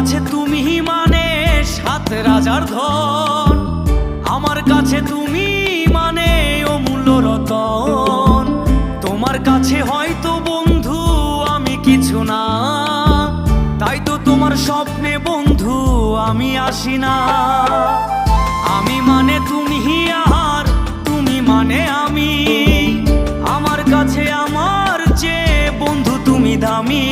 কাছে তুমি মানে সাত রাজার ধন, আমার কাছে তুমি মানে অমূল্য রতন। তোমার কাছে হয়তো বন্ধু আমি কিছু না, তাই তো তোমার স্বপ্নে বন্ধু আমি আসি না। আমি মানে তুমি আর তুমি মানে আমি, আমার কাছে আমার যে বন্ধু তুমি দামি।